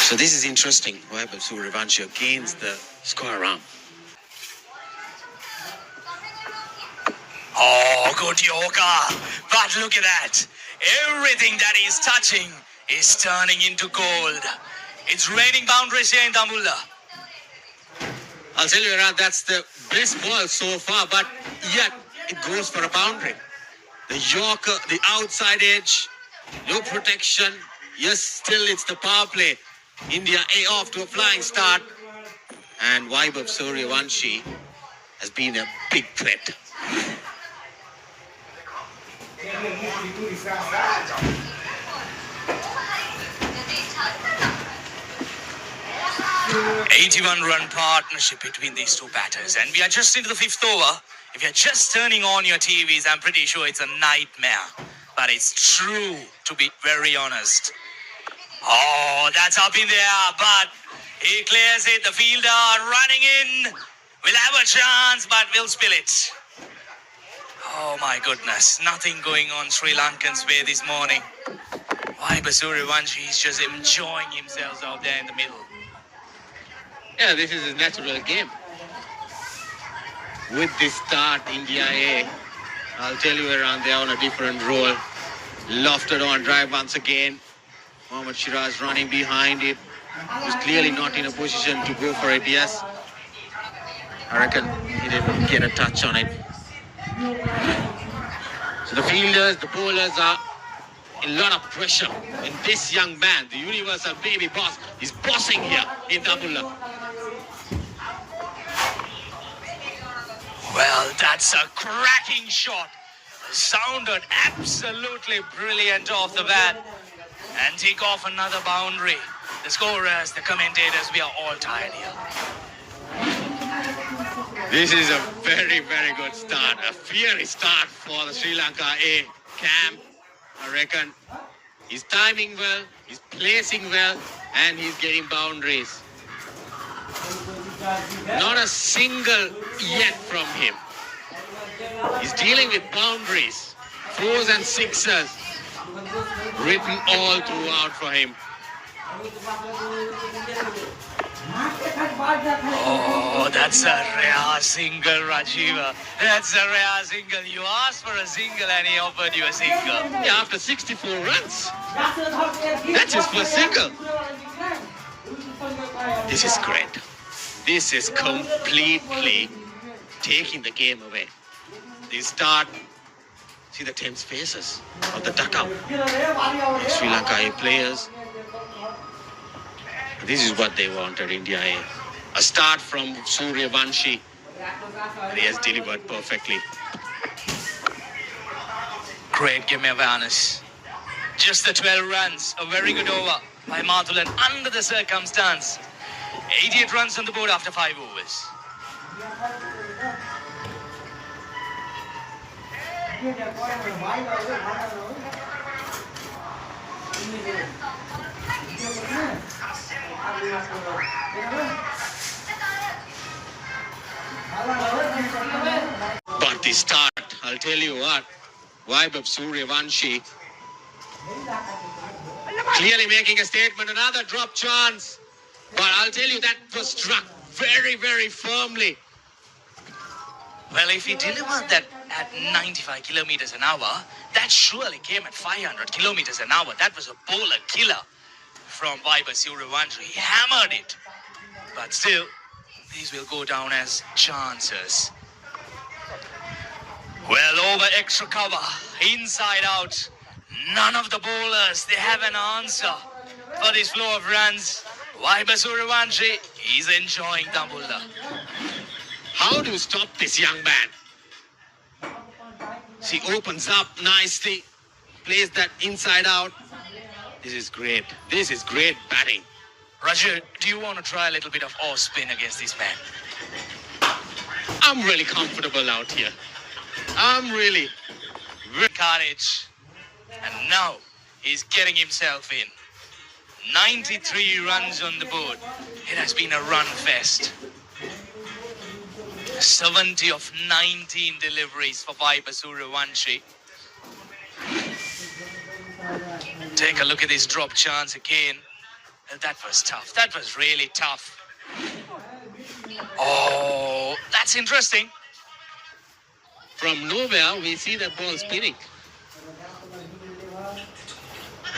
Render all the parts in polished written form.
So this is interesting. Vaibhav Suryavanshi against the square arm. Oh, good yoga. But look at that. Everything that he's touching is turning into gold. It's raining boundaries here in Tambulla. I'll tell you, Raj, that's the best ball so far, but yet it goes for a boundary. The Yorker, the outside edge, no protection. Yes, still it's the power play. India off to a flying start. And Vaibhav Suryavanshi has been a big threat. "81-run partnership between these two batters, and we are just into the fifth over. If you're just turning on your TVs, I'm pretty sure it's a nightmare. But it's true, to be very honest. Oh, that's up in there, but he clears it. The fielder running in. We'll have a chance, but we'll spill it. Oh my goodness, nothing going on Sri Lankan's way this morning. Vaibhav Suryavanshi is just enjoying himself out there in the middle. Yeah, this is his natural game. With this start, India A, I'll tell you, around there on a different role. Lofted on drive once again. Mohammad Shiraz running behind it. Was clearly not in a position to go for it, yes. I reckon he didn't get a touch on it. So the fielders, the bowlers are in a lot of pressure. And this young man, the universal baby boss, is bossing here in Tambulla. Well, that's a cracking shot. Sounded absolutely brilliant off the bat. And take off another boundary. The scorers, the commentators, we are all tired here. This is a very, very good start. A fiery start for the Sri Lanka A camp. I reckon he's timing well, he's placing well, and he's getting boundaries. Not a single yet from him. He's dealing with boundaries, fours and sixes, written all throughout for him. Oh, that's a rare single, Rajiva. That's a rare single. You asked for a single and he offered you a single. Yeah, after 64 runs. That's his first single. This is great. This is completely taking the game away. They start, see the tense faces of the dugout. Sri Lanka A players. This is what they wanted, India A. A start from Suryavanshi. And he has delivered perfectly. Great game awareness. Just the 12 runs. A very good over by Mathulan under the circumstance. 88 runs on the board after 5 overs. But the start, I'll tell you what, Vaibhav Suryavanshi clearly making a statement, another drop chance. But I'll tell you that was struck very, very firmly. Well, if he delivered that at 95 kilometers an hour, that surely came at 500 kilometers an hour. That was a bowler killer from Vaibhav Suryavanshi. He hammered it. But still, these will go down as chances. Well, over extra cover, inside out. None of the bowlers, they have an answer for this flow of runs. Vaibhav Suryavanshi is enjoying Tambulla. How do you stop this young man? He opens up nicely, plays that inside out. This is great. This is great batting. Roger, do you want to try a little bit of off spin against this man? I'm really comfortable out here. I'm really Courage. And now he's getting himself in. 93 runs on the board. It has been a run fest. 70 of 19 deliveries for Vaibhav Suryavanshi. Take a look at this drop chance again. That was tough. That was really tough. Oh, that's interesting. From nowhere, we see that ball spinning.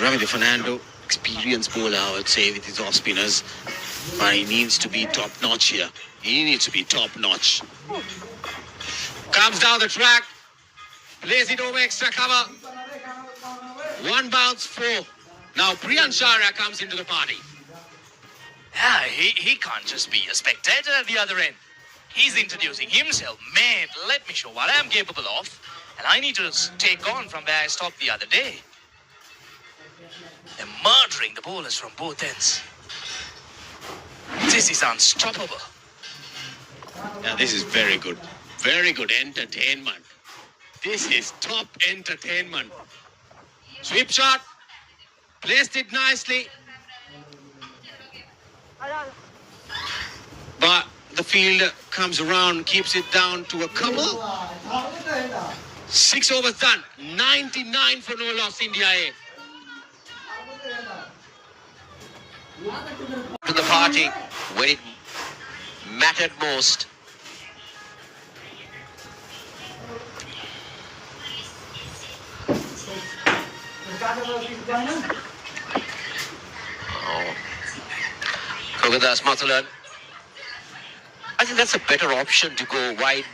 Ravi Fernando, experienced bowler, I would say, with his off spinners. But he needs to be top notch here. He needs to be top notch. Comes down the track, plays it over extra cover. One bounce, 4. Now Priyan Shara comes into the party. Yeah, he can't just be a spectator at the other end. He's introducing himself. Man, let me show what I'm capable of. And I need to take on from where I stopped the other day. They're murdering the bowlers from both ends. This is unstoppable. Now this is very good. Very good entertainment. This is top entertainment. Sweep shot. Placed it nicely. But the field comes around, keeps it down to a couple. 6 overs done. 99 for no loss, India A. To the party when it mattered most. Kogadas Mathalan. I think that's a better option to go wide.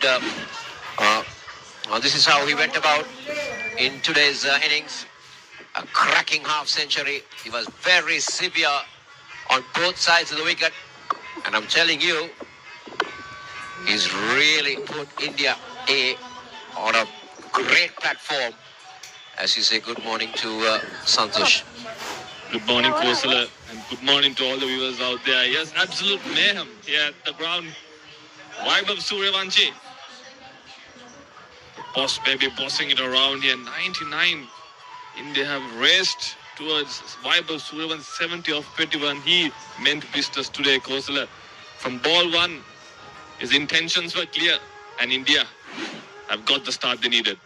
This is how he went about in today's innings. A cracking half century. He was very severe on both sides of the wicket. And I'm telling you, he's really put India A on a great platform. As you say, good morning to Santosh. Good morning, Kosala, and good morning to all the viewers out there. Yes, absolute mayhem here at the ground. Vaibhav Suryavanshi. Boss baby bossing it around here. 99. India have raced towards Vaibhav Suryavanshi 70 of 21. He meant business today, Kosala. From ball 1, his intentions were clear, and India have got the start they needed.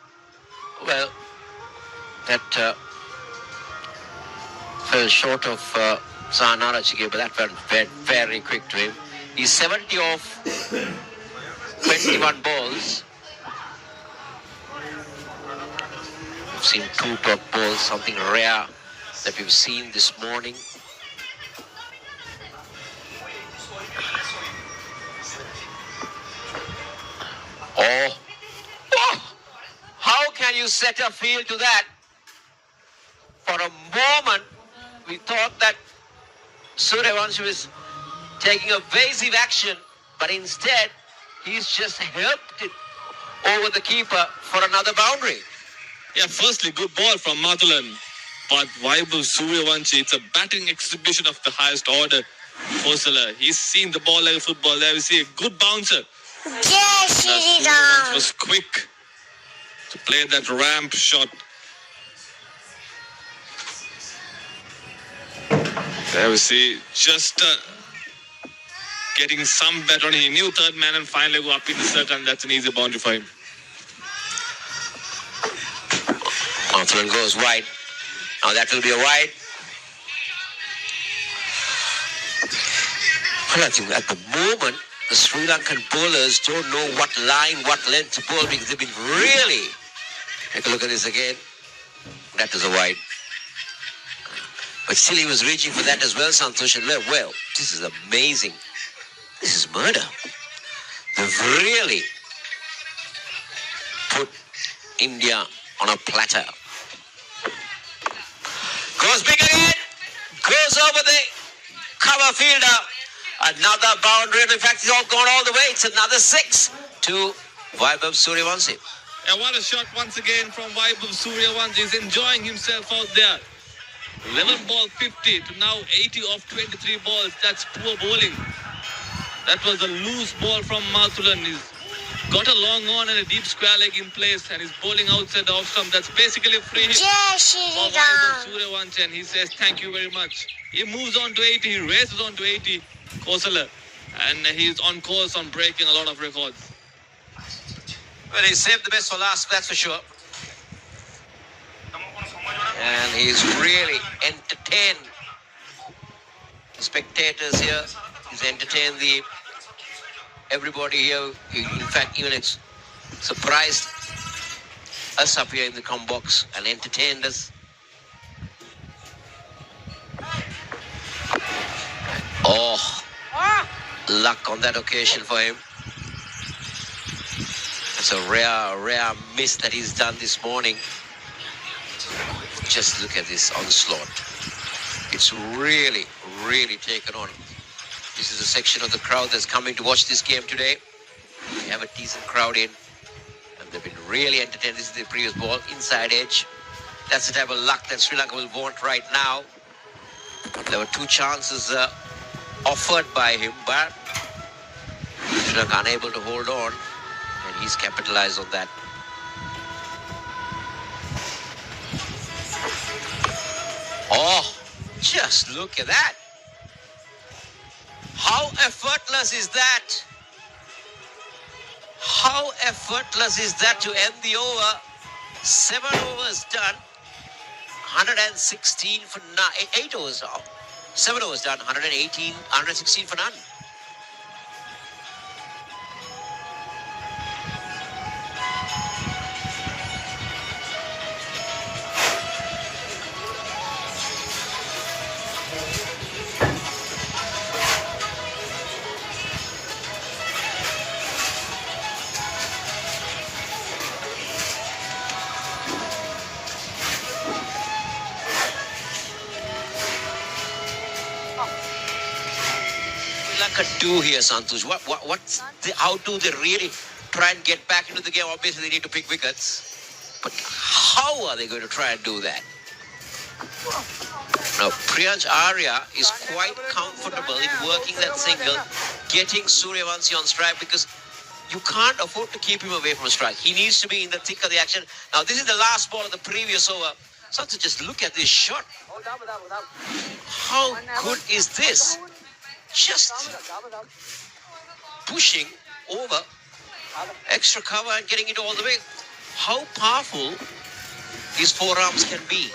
Well, that fell short of Zahanara Chige, but that went very, very quick to him. He's 70 off 21 balls. We've seen 2 top balls, something rare that we've seen this morning. Oh, how can you set a field to that? For a moment, we thought that Suryavanshi was taking evasive action, but instead, he's just helped it over the keeper for another boundary. Yeah, firstly, good ball from Mathalan. But Vaibhav Suryavanshi, it's a batting exhibition of the highest order. Kosala, he's seen the ball like a football. There we see a good bouncer. Suryavanshi was quick to play that ramp shot. There we see just getting some bet on. He knew third man and finally go up in the circle, and that's an easy boundary for him. Mathalan goes wide. Now that will be a wide. Well, I think at the moment, the Sri Lankan bowlers don't know what line, what length to bowl because they've been really... Take a look at this again. That is a wide. But still he was reaching for that as well, Santosh. And well, this is amazing. This is murder. They've really put India on a platter. Goes big again. Goes over the cover fielder. Another boundary. And in fact, it's all gone all the way. It's another 6 to Vaibhav Suryavanshi. And what a shot once again from Vaibhav Suryavanshi. He's enjoying himself out there. 11 ball 50 to now 80 off 23 balls. That's poor bowling. That was a loose ball from Mathalan. He's got a long on and a deep square leg in place, and he's bowling outside the off stump. That's basically a free hit for Vaibhav Suryavanshi, and he says thank you very much. He moves on to 80. He races on to 80. Kosala, and he's on course on breaking a lot of records. Well, he saved the best for last, that's for sure. And he's really entertained spectators here. He's entertained everybody here. In fact, even it's surprised us up here in the com box and entertained us. Oh, luck on that occasion for him. It's a rare miss that he's done this morning. Just look at this onslaught. It's really taken on. This is a section of the crowd that's coming to watch this game today. We have a decent crowd in, and they've been really entertained. This is the previous ball, inside edge. That's the type of luck that Sri Lanka will want right now. There were two chances offered by him, but Sri Lanka unable to hold on, and he's capitalized on that. Oh, just look at that. How effortless is that? How effortless is that to end the over? 7 overs done. 116 for 8 overs now. 7 overs done. 116 for none. Do here, Santosh? How do they really try and get back into the game? Obviously, they need to pick wickets. But how are they going to try and do that? Now, Priyansh Arya is quite comfortable in working that single, getting Suryavanshi on strike, because you can't afford to keep him away from strike. He needs to be in the thick of the action. Now, this is the last ball of the previous over. Santosh, just look at this shot. How good is this? Just pushing over extra cover and getting it all the way. How powerful these forearms can be.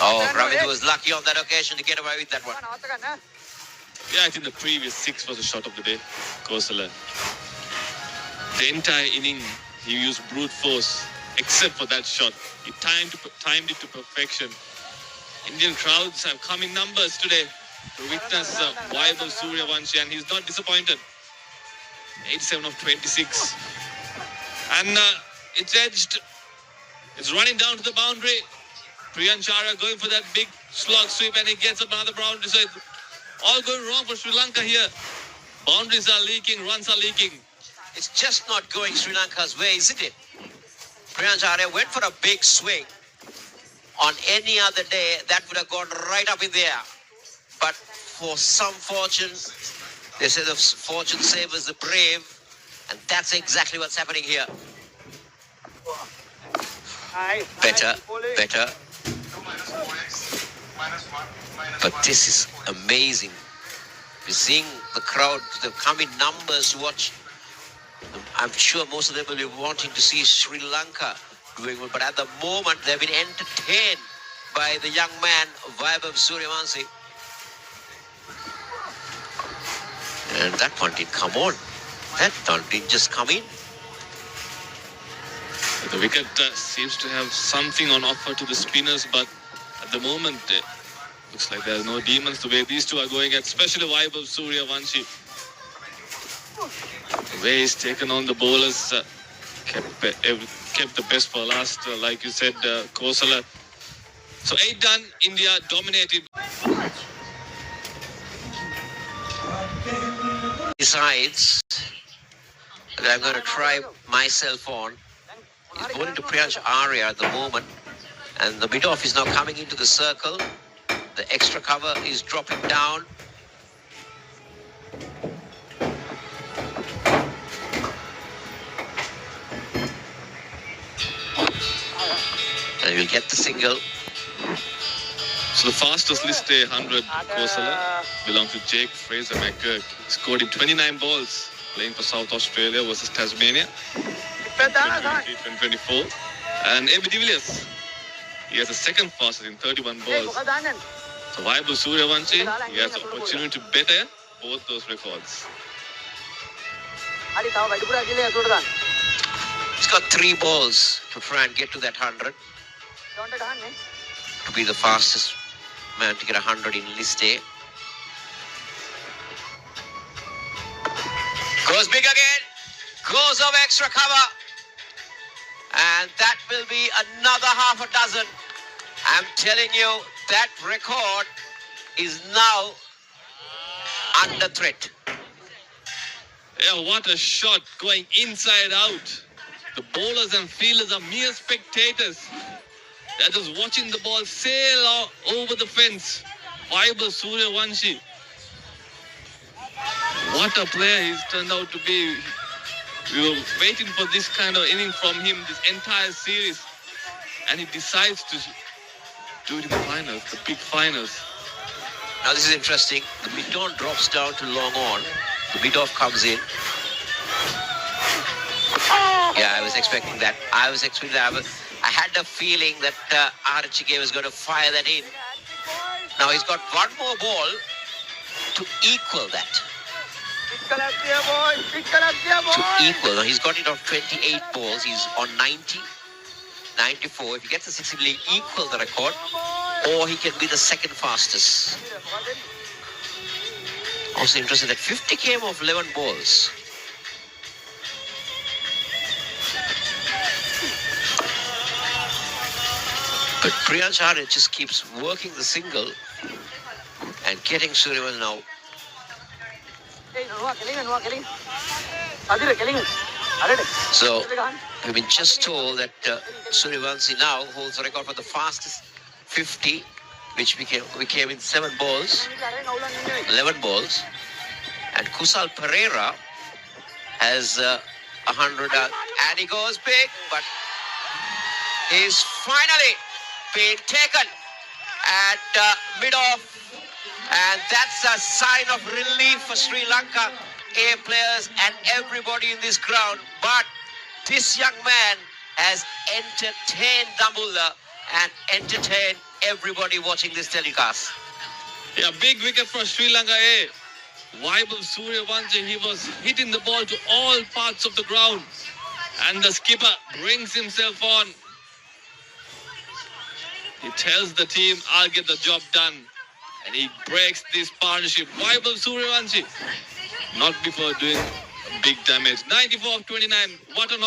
Oh, Ravind was lucky on that occasion to get away with that one. Yeah, I think the previous 6 was the shot of the day. Kosala. The entire inning, he used brute force, except for that shot. He timed it to perfection. Indian crowds have come in numbers today to witness Vaibhav Suryavanshi, and he's not disappointed. 87 of 26. And it's edged. It's running down to the boundary. Priyansh Arya going for that big slog sweep, and he gets up another boundary. So it's all going wrong for Sri Lanka here. Boundaries are leaking, runs are leaking. It's just not going Sri Lanka's way, isn't it? Priyansh Arya went for a big swing. On any other day, that would have gone right up in the air. But for some fortune, they say the fortune favors the brave, and that's exactly what's happening here. Better. But this is amazing. We're seeing the crowd, they've come in numbers to watch. I'm sure most of them will be wanting to see Sri Lanka doing well, but at the moment, they've been entertained by the young man, Vaibhav Suryavanshi. And that one didn't come on. That one didn't just come in. The wicket seems to have something on offer to the spinners, but at the moment, it looks like there's no demons the way these two are going, especially Vaibhav Suryavanshi. The way he's taken on the bowlers, kept the best for last, like you said, Kosala. So 8 done, India dominated. Besides, that I'm going to try myself on. He's bowling to Priyansh Arya at the moment, and the mid-off is now coming into the circle. The extra cover is dropping down. And he'll get the single. So the fastest list day 100 Kosala belongs to Jake Fraser McGurk. He scored in 29 balls playing for South Australia versus Tasmania. 2024. And A.B. de Villiers, he has the second fastest in 31 balls. So Vaibhav Suryavanshi, he has the opportunity to better both those records. He's got 3 balls to try and get to that 100. To be the fastest man to get 100 in list A. Goes big again. Goes over extra cover. And that will be another half a dozen. I'm telling you, that record is now under threat. Yeah, what a shot going inside out. The bowlers and fielders are mere spectators. They're just watching the ball sail over the fence. Vaibhav Suryavanshi. What a player he's turned out to be. We were waiting for this kind of inning from him this entire series. And he decides to do it in the finals, the big finals. Now this is interesting. The mid-on drops down to long on. The mid-off comes in. Yeah, I was expecting that. I had a feeling that Archie was going to fire that in. Now he's got one more ball to equal that. To equal. Now he's got it on 28 balls. He's on 90, 94. If he gets a 60, he'll equal the record. Or he can be the second fastest. Also interesting that 50 came off 11 balls. But Priyansh Arya just keeps working the single and getting Suryavanshi now. So, we've been just told that Suryavanshi now holds the record for the fastest 50, which we came in 7 balls, 11 balls. And Kusal Pereira has 100, and he goes big, but he's finally been taken at mid-off. And that's a sign of relief for Sri Lanka A players and everybody in this ground. But this young man has entertained Dambulla and entertained everybody watching this telecast. Yeah, big wicket for Sri Lanka A. Vaibhav Suryavanshi, he was hitting the ball to all parts of the ground. And the skipper brings himself on. He tells the team, I'll get the job done. And he breaks this partnership. Vaibhav Suryavanshi, not before doing big damage. 94 of 29. What an